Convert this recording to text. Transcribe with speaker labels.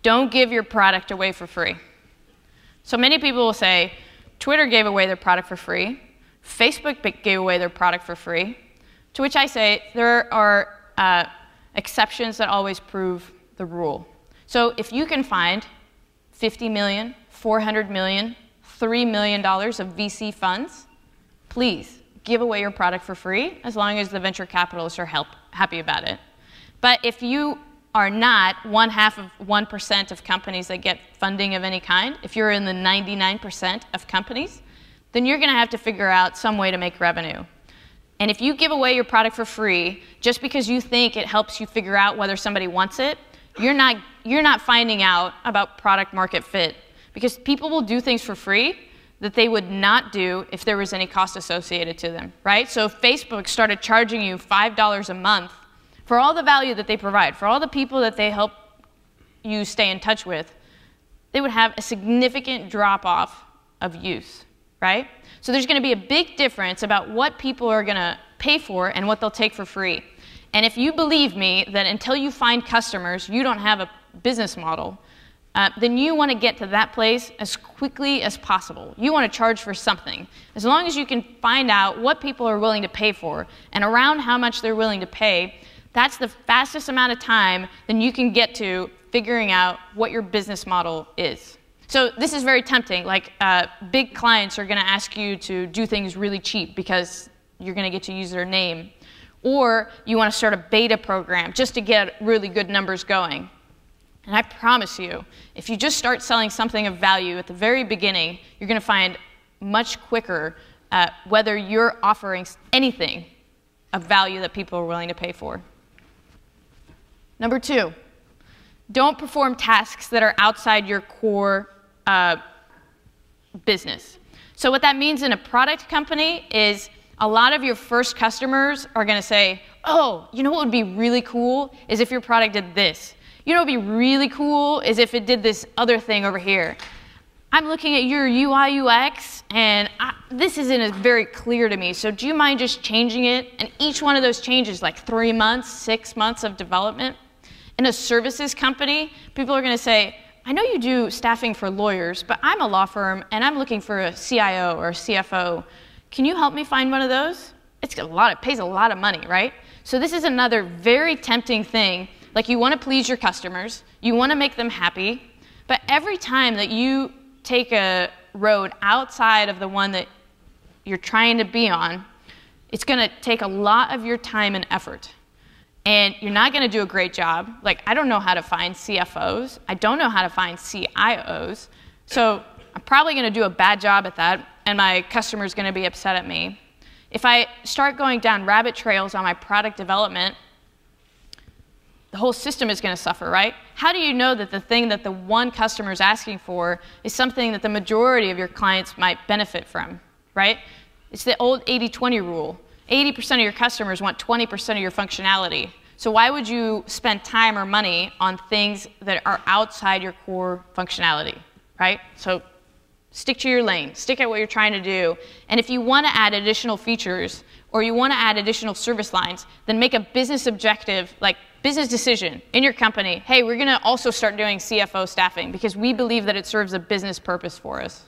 Speaker 1: Don't give your product away for free. So many people will say, Twitter gave away their product for free. Facebook gave away their product for free. To which I say, there are exceptions that always prove the rule. So if you can find $50 million, $400 million, $3 million of VC funds, please give away your product for free, as long as the venture capitalists are happy about it. But if you are not 0.5% of companies that get funding of any kind, if you're in the 99% of companies, then you're going to have to figure out some way to make revenue. And if you give away your product for free just because you think it helps you figure out whether somebody wants it, you're not finding out about product market fit, because people will do things for free that they would not do if there was any cost associated to them, right? So if Facebook started charging you $5 a month for all the value that they provide, for all the people that they help you stay in touch with, they would have a significant drop-off of use, right? So there's going to be a big difference about what people are going to pay for and what they'll take for free. And if you believe me that until you find customers, you don't have a business model, then you want to get to that place as quickly as possible. You want to charge for something. As long as you can find out what people are willing to pay for and around how much they're willing to pay, that's the fastest amount of time then you can get to figuring out what your business model is. So this is very tempting. Like big clients are going to ask you to do things really cheap because you're going to get to use their name. Or you want to start a beta program just to get really good numbers going. And I promise you, if you just start selling something of value at the very beginning, you're going to find much quicker whether you're offering anything of value that people are willing to pay for. Number 2, don't perform tasks that are outside your core business. So what that means in a product company is a lot of your first customers are going to say, oh, you know what would be really cool is if your product did this. You know what would be really cool is if it did this other thing over here. I'm looking at your UI UX, and this isn't very clear to me, so do you mind just changing it? And each one of those changes, like 3 months, 6 months of development. In a services company, people are going to say, I know you do staffing for lawyers, but I'm a law firm, and I'm looking for a CIO or a CFO. Can you help me find one of those? It pays a lot of money, right? So this is another very tempting thing. Like, you want to please your customers, you want to make them happy, but every time that you take a road outside of the one that you're trying to be on, it's going to take a lot of your time and effort. And you're not going to do a great job. Like, I don't know how to find CFOs. I don't know how to find CIOs. So I'm probably going to do a bad job at that, and my customer's going to be upset at me. If I start going down rabbit trails on my product development, the whole system is going to suffer, right? How do you know that the thing that the one customer is asking for is something that the majority of your clients might benefit from, right? It's the old 80-20 rule. 80% of your customers want 20% of your functionality. So why would you spend time or money on things that are outside your core functionality, right? So stick to your lane. Stick at what you're trying to do. And if you want to add additional features or you want to add additional service lines, then make a business objective, like business decision in your company. Hey, we're going to also start doing CFO staffing because we believe that it serves a business purpose for us.